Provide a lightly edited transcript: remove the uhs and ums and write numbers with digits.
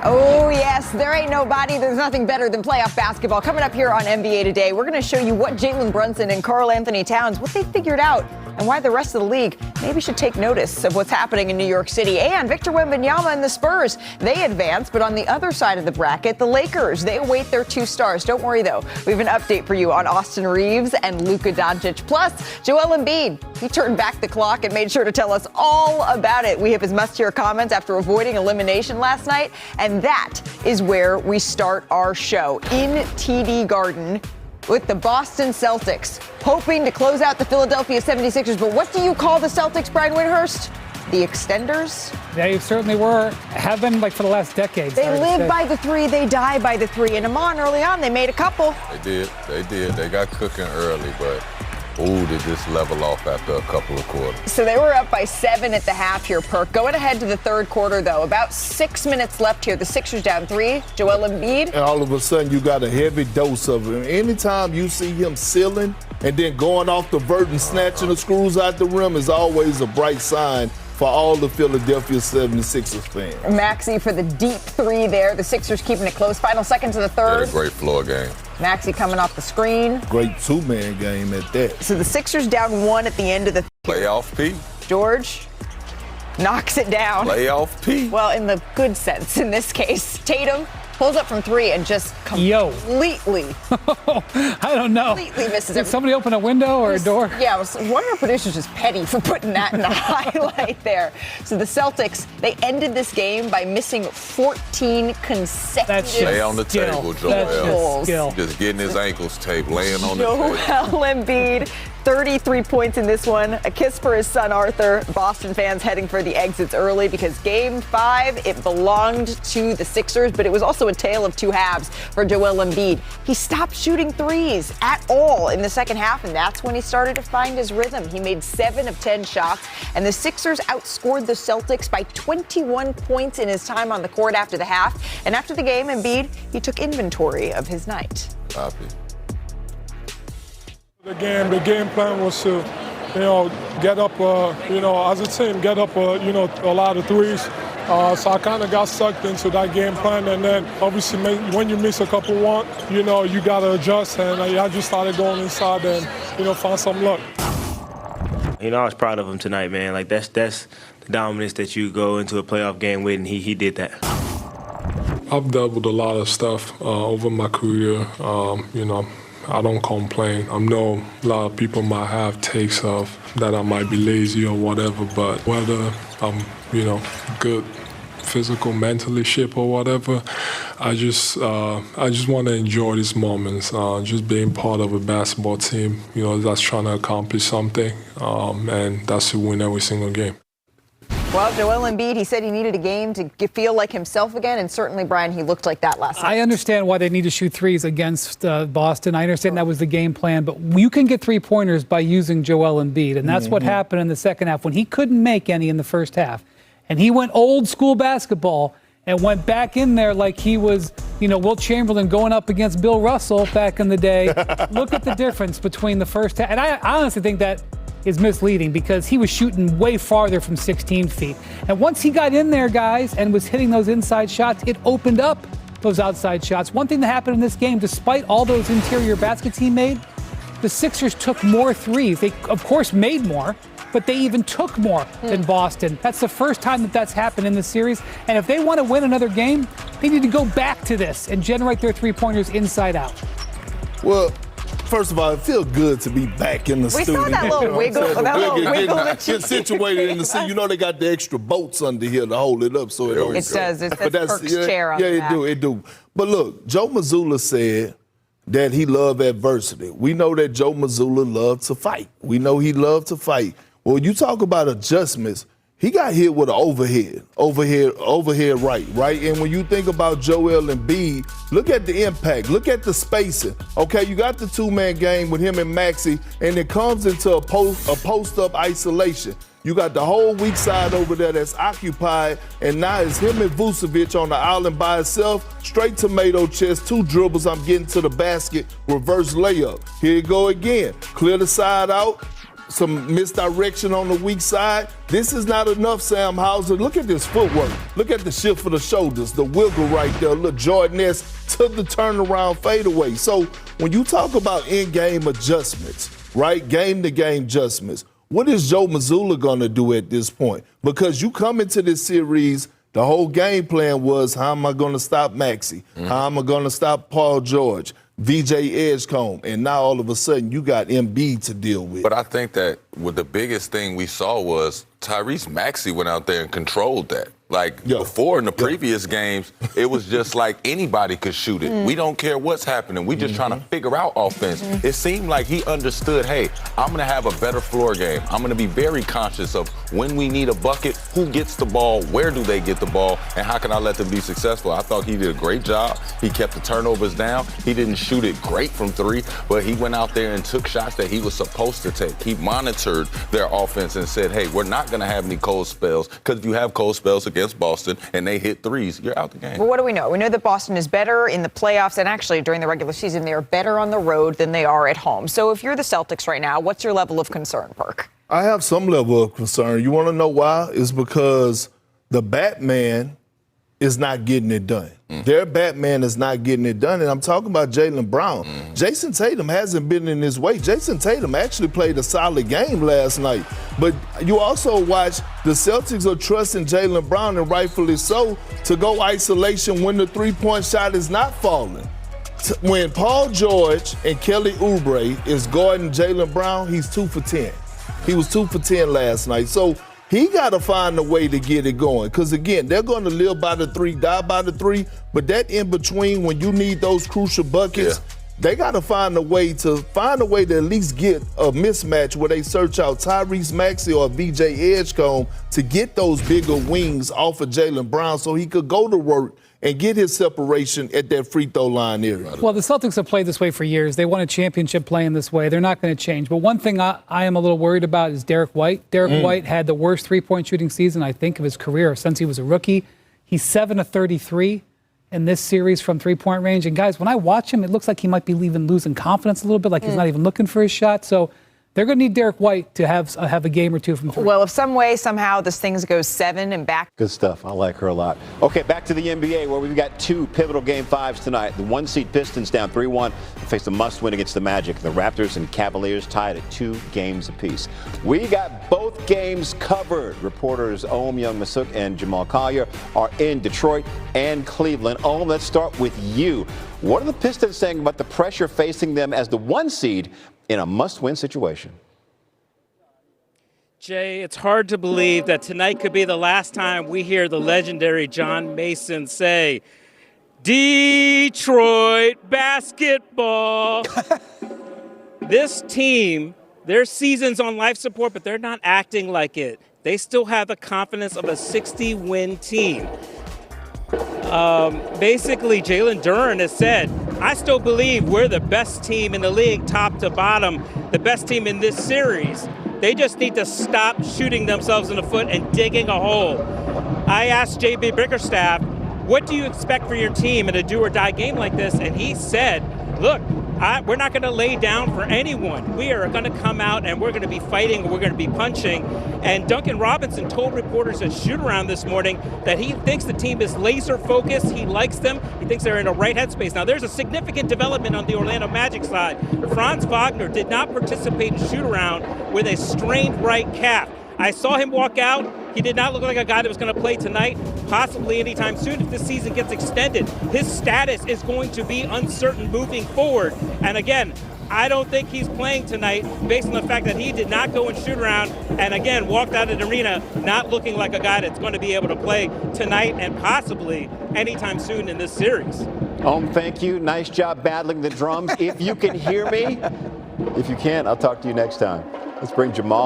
Oh, yes, there ain't nobody. There's nothing better than playoff basketball. Coming up here on NBA Today, we're going to show you what Jalen Brunson and Karl Anthony Towns, what they figured out, and why the rest of the league maybe should take notice of what's happening in New York City. And Victor Wembanyama and the Spurs, they advance, but on the other side of the bracket, the Lakers, they await their 2 stars. Don't worry, though. We have an update for you on Austin Reeves and Luka Doncic. Plus, Joel Embiid, he turned back the clock and made sure to tell us all about it. We have his must-hear comments after avoiding elimination last night, and that is where we start our show, in TD Garden, with the Boston Celtics, hoping to close out the Philadelphia 76ers. But what do you call the Celtics, Brian Windhurst? The extenders? They certainly have been for the last decade. They live by the 3, they die by the 3. And Iman, early on, they made a couple. They did. They got cooking early, but did this level off after a couple of quarters. So they were up by 7 at the half here, Perk. Going ahead to the third quarter, though. About 6 minutes left here. The Sixers down 3. Joel Embiid. And all of a sudden, you got a heavy dose of him. Anytime you see him sealing and then going off the vert and snatching the screws out the rim is always a bright sign for all the Philadelphia 76ers fans. Maxey for the deep 3 there. The Sixers keeping it close. Final seconds of the third. Had a great floor game. Maxey coming off the screen. Great 2-man game at that. So the Sixers down 1 at the end of the Playoff P. George knocks it down. Playoff P. Well, in the good sense in this case. Tatum pulls up from 3 and just completely. I don't know. Completely misses Did somebody open a window or a door? Yeah, one of our producers just petty for putting that in the highlight there. So the Celtics, they ended this game by missing 14 consecutive Lay on the table, Joel. Just getting his ankles taped, laying on the table. Joel Embiid, 33 points in this one. A kiss for his son, Arthur. Boston fans heading for the exits early because Game 5, it belonged to the Sixers, but it was also a tale of 2 halves for Joel Embiid. He stopped shooting threes at all in the second half, and that's when he started to find his rhythm. He made 7 of 10 shots, and the Sixers outscored the Celtics by 21 points in his time on the court after the half. And after the game, Embiid, he took inventory of his night. Copy. The game plan was to, get up, as a team, get up, a lot of threes. So I kind of got sucked into that game plan, and then obviously when you miss a couple one, you got to adjust, and I just started going inside and, find some luck. I was proud of him tonight, man. That's the dominance that you go into a playoff game with, and he did that. I've dealt with a lot of stuff over my career, I don't complain. I know a lot of people might have takes of that I might be lazy or whatever, but whether I'm, good physical, mentally shape or whatever, I just want to enjoy these moments, just being part of a basketball team, that's trying to accomplish something, and that's to win every single game. Well, Joel Embiid, he said he needed a game to feel like himself again, and certainly, Brian, he looked like that last night. I understand why they need to shoot threes against Boston. I understand that was the game plan, but you can get 3-pointers by using Joel Embiid, and that's what happened in the second half when he couldn't make any in the first half. And he went old school basketball and went back in there like he was, Wilt Chamberlain going up against Bill Russell back in the day. Look at the difference between the first half. And I honestly think that is misleading because he was shooting way farther from 16 feet. And once he got in there, guys, and was hitting those inside shots, it opened up those outside shots. One thing that happened in this game, despite all those interior baskets he made, the Sixers took more threes. They, of course, made more, but they even took more than Boston. That's the first time that's happened in this series. And if they want to win another game, they need to go back to this and generate their 3-pointers inside out. Well, first of all, it feels good to be back in the studio. We saw that little wiggle. Get situated in the studio. They got the extra bolts under here to hold it up. So it does. It says Perk's chair on the back. It do. But look, Joe Mazzulla said that he loved adversity. We know that Joe Mazzulla loved to fight. We know he loved to fight. Well, you talk about adjustments. He got hit with an overhead right? And when you think about Joel Embiid, look at the impact, look at the spacing. Okay, you got the 2-man game with him and Maxey, and it comes into a post-up isolation. You got the whole weak side over there that's occupied, and now it's him and Vucevic on the island by itself. Straight tomato chest, 2 dribbles, I'm getting to the basket, reverse layup. Here you go again. Clear the side out. some misdirection on the weak side. This is not enough, Sam Hauser. Look at this footwork. Look at the shift of the shoulders, the wiggle right there. Look, Jordan-esque to the turnaround fadeaway. So when you talk about in-game adjustments, right, game-to-game adjustments, what is Joe Mazzulla going to do at this point? Because you come into this series, the whole game plan was, how am I going to stop Maxey? How am I going to stop Paul George? VJ Edgecombe, and now all of a sudden you got Embiid to deal with. But I think that the biggest thing we saw was Tyrese Maxey went out there and controlled that. Like before in the previous games, it was just like anybody could shoot it. We don't care what's happening. We just trying to figure out offense. It seemed like he understood, hey, I'm going to have a better floor game. I'm going to be very conscious of when we need a bucket, who gets the ball, where do they get the ball, and how can I let them be successful. I thought he did a great job. He kept the turnovers down. He didn't shoot it great from three, but he went out there and took shots that he was supposed to take. He monitored their offense and said, hey, we're not going to have any cold spells, because if you have cold spells against Boston and they hit threes, you're out the game. Well, what do we know? We know that Boston is better in the playoffs, and actually during the regular season, they are better on the road than they are at home. So if you're the Celtics right now, what's your level of concern, Perk? I have some level of concern. You want to know why? It's because the Batman is not getting it done. Their Batman is not getting it done, and I'm talking about Jaylen Brown. Jason Tatum hasn't been in his way. Jason Tatum actually played a solid game last night, but you also watch the Celtics are trusting Jaylen Brown, and rightfully so, to go isolation when the three-point shot is not falling. When Paul George and Kelly Oubre is guarding Jaylen Brown, he's 2 for 10. He was 2 for 10 last night. So he got to find a way to get it going. Because, again, they're going to live by the three, die by the three. But that in between, when you need those crucial buckets, they got to find a way to at least get a mismatch where they search out Tyrese Maxey or VJ Edgecombe to get those bigger wings off of Jaylen Brown so he could go to work and get his separation at that free throw line area. Well, the Celtics have played this way for years. They won a championship playing this way. They're not going to change. But one thing I am a little worried about is Derek White. Derek White had the worst three-point shooting season, I think, of his career since he was a rookie. He's 7 of 33 in this series from three-point range. And, guys, when I watch him, it looks like he might be losing confidence a little bit, like he's not even looking for his shot. So they're going to need Derek White to have a game or two from three. Well, if some way, somehow, this thing goes 7 and back. Good stuff. I like her a lot. Okay, back to the NBA, where we've got 2 pivotal Game 5s tonight. The 1-seed Pistons down 3-1 face a must-win against the Magic. The Raptors and Cavaliers tied at 2 games apiece. We got both games covered. Reporters Ohm Young-Masuk and Jamal Collier are in Detroit and Cleveland. Ohm, let's start with you. What are the Pistons saying about the pressure facing them as the 1-seed in a must-win situation? Jay, it's hard to believe that tonight could be the last time we hear the legendary John Mason say, Detroit basketball. This team, their season's on life support, but they're not acting like it. They still have the confidence of a 60-win team. Basically, Jalen Duren has said, I still believe we're the best team in the league, top to bottom, the best team in this series. They just need to stop shooting themselves in the foot and digging a hole. I asked J.B. Bickerstaff, what do you expect for your team in a do-or-die game like this? And he said, look, we're not going to lay down for anyone. We are going to come out and we're going to be fighting, we're going to be punching. And Duncan Robinson told reporters at shoot-around this morning that he thinks the team is laser-focused. He likes them. He thinks they're in a right headspace. Now, there's a significant development on the Orlando Magic side. Franz Wagner did not participate in shoot-around with a strained right calf. I saw him walk out. He did not look like a guy that was going to play tonight, possibly anytime soon if this season gets extended. His status is going to be uncertain moving forward. And again, I don't think he's playing tonight based on the fact that he did not go and shoot around and, again, walked out of the arena not looking like a guy that's going to be able to play tonight and possibly anytime soon in this series. Thank you. Nice job battling the drums. If you can hear me, if you can't, I'll talk to you next time. Let's bring Jamal